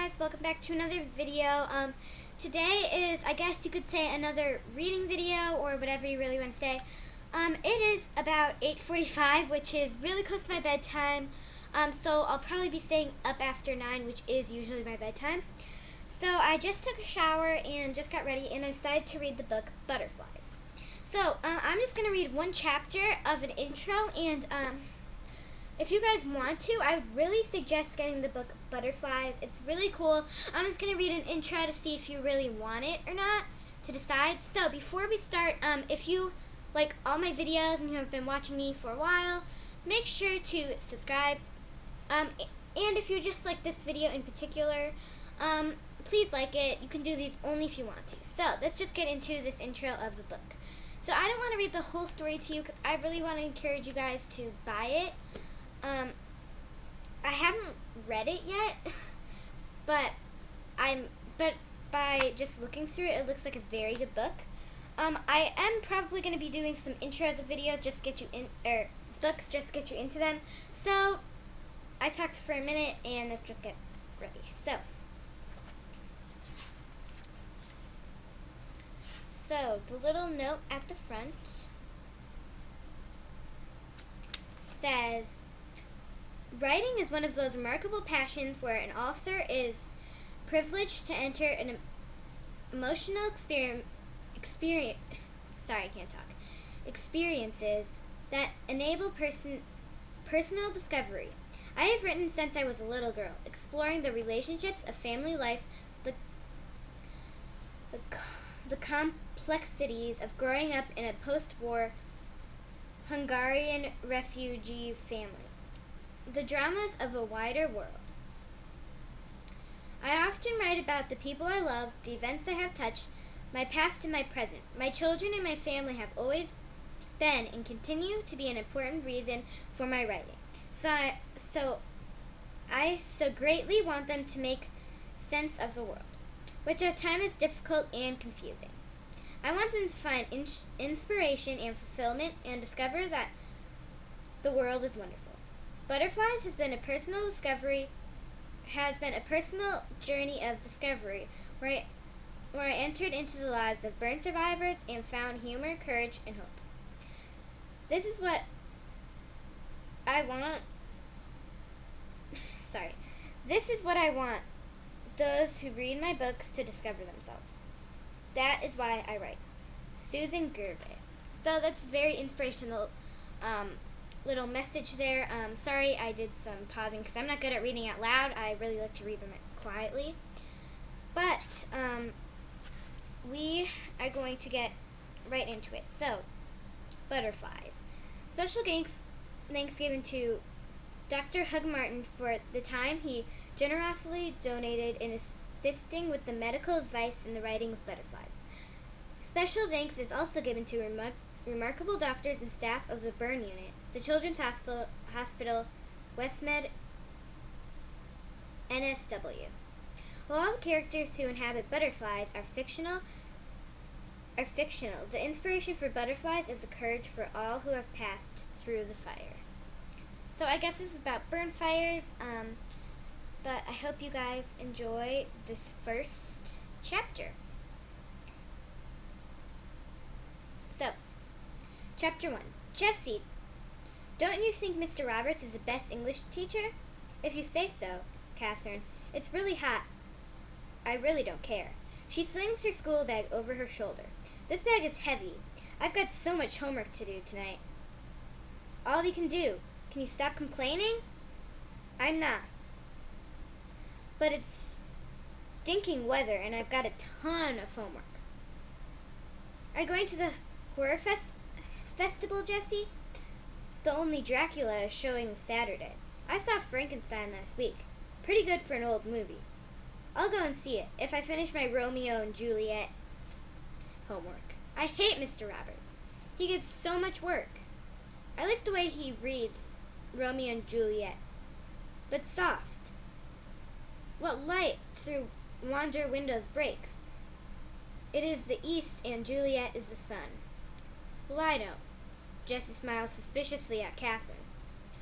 guys, welcome back to another video. Today is, I guess you could say, another reading video or whatever you really want to say. It is about 8:45, which is really close to my bedtime. So I'll probably be staying up after 9, which is usually my bedtime. So I just took a shower and just got ready, and I decided to read the book Butterflies. So I'm just gonna read one chapter of an intro, and if you guys want to, I would really suggest getting the book Butterflies. It's really cool. I'm just going to read an intro to see if you really want it or not, to decide. So before we start, if you like all my videos and you have been watching me for a while, make sure to subscribe. And if you just like this video in particular, please like it. You can do these only if you want to. So let's just get into this intro of the book. So I don't want to read the whole story to you because I really want to encourage you guys to buy it. I haven't read it yet, but by just looking through it, it looks like a very good book. I am probably going to be doing some intros of videos just get you in, or books just get you into them. So I talked for a minute, and let's just get ready. So the little note at the front says, writing is one of those remarkable passions where an author is privileged to enter an emotional experiences that enable personal discovery. I have written since I was a little girl, exploring the relationships of family life, the complexities of growing up in a post-war Hungarian refugee family, the dramas of a wider world. I often write about the people I love, the events I have touched, my past and my present. My children and my family have always been and continue to be an important reason for my writing. So I so greatly want them to make sense of the world, which at times is difficult and confusing. I want them to find inspiration and fulfillment and discover that the world is wonderful. Butterflies has been a personal journey of discovery where I entered into the lives of burn survivors and found humor, courage, and hope. This is what I want those who read my books to discover themselves. That is why I write. Susan Gervais. So that's very inspirational little message there. Sorry I did some pausing because I'm not good at reading out loud. I really like to read them quietly. But we are going to get right into it. So, Butterflies. Special thanks given to Dr. Hug Martin for the time he generously donated in assisting with the medical advice in the writing of Butterflies. Special thanks is also given to remarkable doctors and staff of the burn unit, the Children's Hospital, Westmed, NSW. While all the characters who inhabit Butterflies are fictional, the inspiration for Butterflies is the courage for all who have passed through the fire. So I guess this is about burn fires, but I hope you guys enjoy this first chapter. So, Chapter 1. Jessie, don't you think Mr. Roberts is the best English teacher? If you say so, Catherine. It's really hot. I really don't care. She slings her school bag over her shoulder. This bag is heavy. I've got so much homework to do tonight. All we can do. Can you stop complaining? I'm not. But it's stinking weather and I've got a ton of homework. Are you going to the horror festival, Jessie? The only Dracula is showing Saturday. I saw Frankenstein last week. Pretty good for an old movie. I'll go and see it if I finish my Romeo and Juliet homework. I hate Mr. Roberts. He gives so much work. I like the way he reads Romeo and Juliet, but soft. What light through wander windows breaks? It is the east and Juliet is the sun. Well, I don't. Jessie smiles suspiciously at Catherine.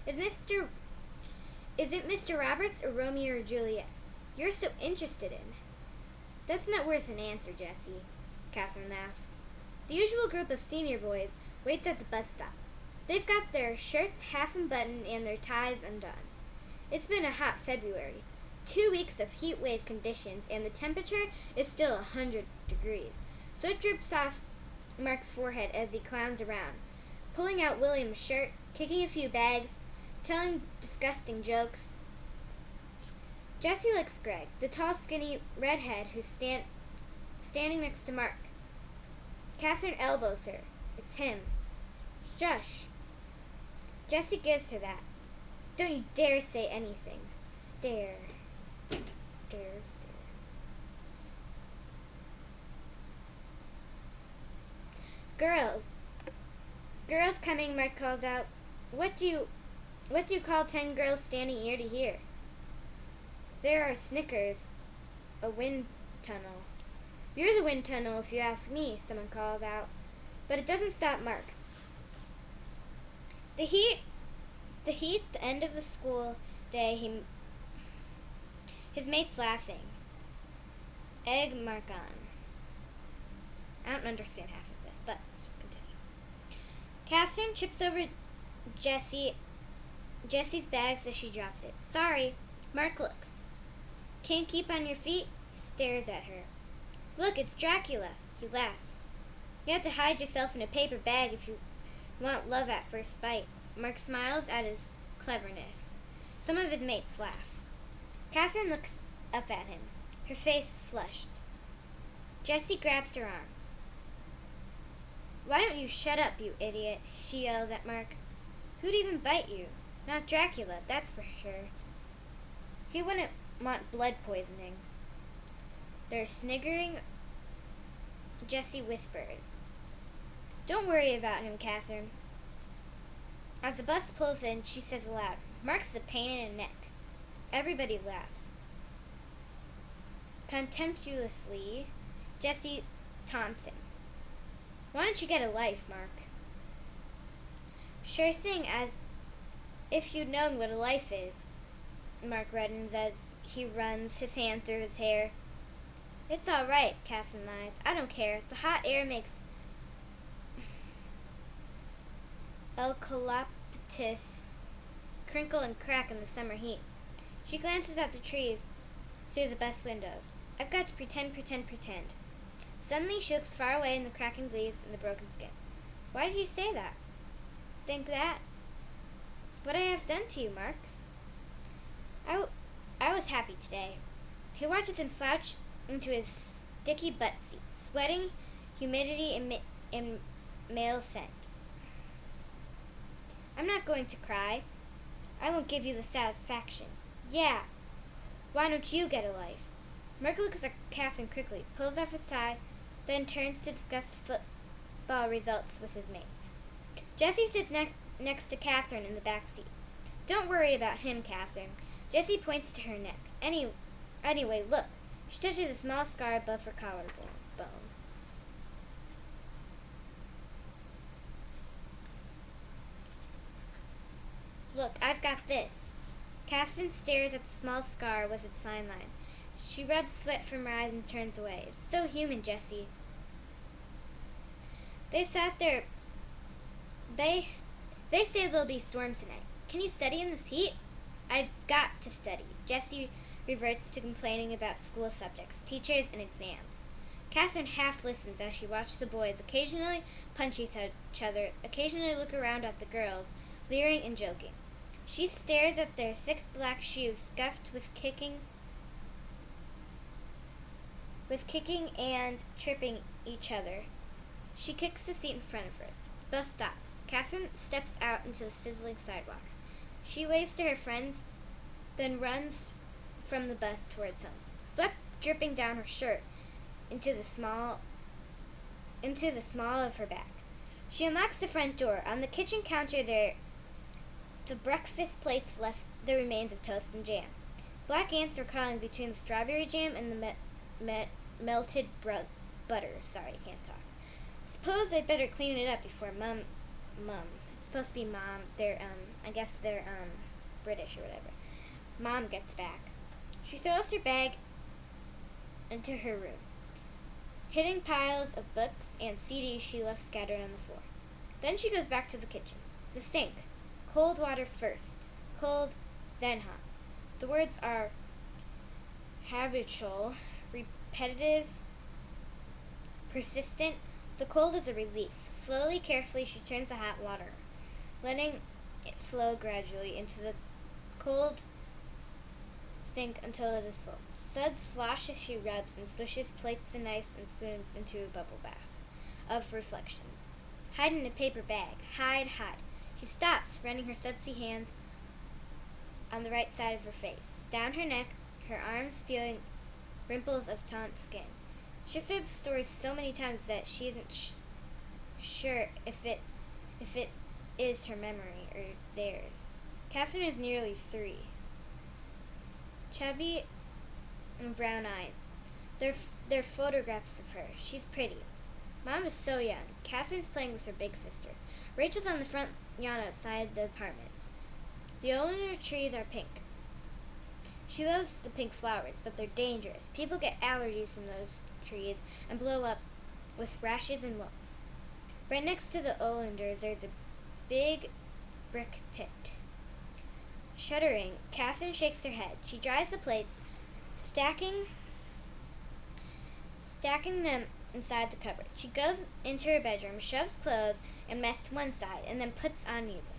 Is it Mr. Roberts or Romeo or Juliet? you're so interested in? That's not worth an answer, Jessie, Catherine laughs. The usual group of senior boys waits at the bus stop. They've got their shirts half unbuttoned and their ties undone. It's been a hot February. 2 weeks of heat wave conditions, and the temperature is still 100 degrees. Sweat drips off Mark's forehead as he clowns around, pulling out William's shirt, kicking a few bags, telling disgusting jokes. Jessie licks Greg, the tall, skinny redhead who's standing next to Mark. Catherine elbows her. It's him. Shush. Jessie gives her that. Don't you dare say anything. Stare. Girls coming, Mark calls out. What do you call 10 girls standing ear to ear? There are Snickers, a wind tunnel. You're the wind tunnel if you ask me, someone calls out. But it doesn't stop Mark. The heat, the end of the school day, his mates laughing. Egg Mark on. I don't understand half of this, but let's just continue. Catherine trips over Jessie's bags as she drops it. Sorry. Mark looks. Can't keep on your feet? He stares at her. Look, it's Dracula. He laughs. You have to hide yourself in a paper bag if you want love at first bite. Mark smiles at his cleverness. Some of his mates laugh. Catherine looks up at him, her face flushed. Jessie grabs her arm. Why don't you shut up, you idiot, she yells at Mark. Who'd even bite you? Not Dracula, that's for sure. He wouldn't want blood poisoning. They're sniggering. Jessie whispers. Don't worry about him, Catherine. As the bus pulls in, she says aloud, Mark's a pain in the neck. Everybody laughs. Contemptuously, Jessie taunts him. Why don't you get a life, Mark? Sure thing, as if you'd known what a life is. Mark reddens as he runs his hand through his hair. It's all right, Catherine lies. I don't care. The hot air makes eucalyptus crinkle and crack in the summer heat. She glances at the trees through the bus windows. I've got to pretend. Suddenly she looks far away in the cracking leaves and the broken skin. Why did you say that? Think that? What I have done to you, Mark? I was happy today. He watches him slouch into his sticky butt seat, sweating, humidity, and male scent. I'm not going to cry. I won't give you the satisfaction. Yeah. Why don't you get a life? Mark looks at Catherine quickly, pulls off his tie, then turns to discuss football results with his mates. Jessie sits next to Catherine in the back seat. Don't worry about him, Catherine. Jessie points to her neck. Anyway, look. She touches a small scar above her collarbone. Look, I've got this. Catherine stares at the small scar with its sign line. She rubs sweat from her eyes and turns away. It's so human, Jessie. They sat there. They say there'll be storms tonight. Can you study in this heat? I've got to study. Jessie reverts to complaining about school subjects, teachers, and exams. Catherine half listens as she watches the boys occasionally punch each other, occasionally look around at the girls, leering and joking. She stares at their thick black shoes scuffed with kicking and tripping each other. She kicks the seat in front of her. The bus stops. Catherine steps out into the sizzling sidewalk. She waves to her friends, then runs from the bus towards home, sweat dripping down her shirt into the small of her back. She unlocks the front door. On the kitchen counter the breakfast plates left the remains of toast and jam. Black ants were crawling between the strawberry jam and the melted butter. Sorry, I can't talk. Suppose I'd better clean it up before Mum. It's supposed to be Mom. I guess they're British or whatever. Mom gets back. She throws her bag into her room, hitting piles of books and CDs she left scattered on the floor. Then she goes back to the kitchen. The sink. Cold water first. Cold, then hot. The words are habitual, repetitive, persistent. The cold is a relief. Slowly, carefully, she turns the hot water, letting it flow gradually into the cold sink until it is full. Suds slosh as she rubs and swishes plates and knives and spoons into a bubble bath of reflections. Hide in a paper bag. Hide, hide. She stops, running her sudsy hands on the right side of her face, down her neck, her arms feeling rimples of taut skin. She's heard the story so many times that she isn't sure if it is her memory or theirs. Catherine is nearly 3. Chubby and brown-eyed. They're photographs of her. She's pretty. Mom is so young. Catherine's playing with her big sister. Rachel's on the front lawn outside the apartments. The older trees are pink. She loves the pink flowers, but they're dangerous. People get allergies from those trees and blow up with rashes and lumps. Right next to the oleanders, there's a big brick pit. Shuddering, Catherine shakes her head. She dries the plates, stacking them inside the cupboard. She goes into her bedroom, shoves clothes and mess to one side, and then puts on music.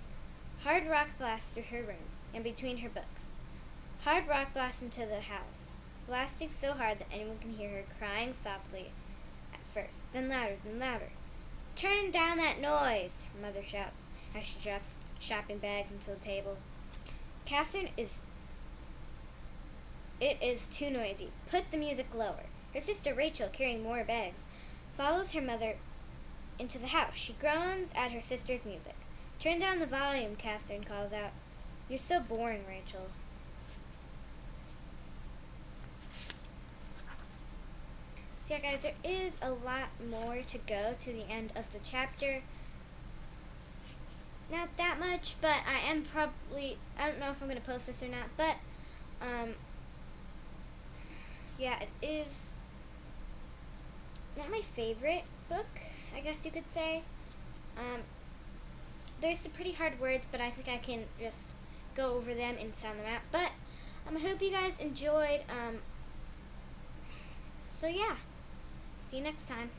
Hard rock blasts through her room and between her books. Hard rock blasts into the house, blasting so hard that anyone can hear her crying softly at first, then louder, then louder. "Turn down that noise," her mother shouts as she drops shopping bags onto the table. It is too noisy. Put the music lower. Her sister Rachel, carrying more bags, follows her mother into the house. She groans at her sister's music. "Turn down the volume," Catherine calls out. "You're so boring, Rachel." So yeah, guys, there is a lot more to go to the end of the chapter. Not that much, but I don't know if I'm going to post this or not, but, yeah, it is not my favorite book, I guess you could say. There's some pretty hard words, but I think I can just go over them and sound them out, but, I hope you guys enjoyed, so yeah, see you next time.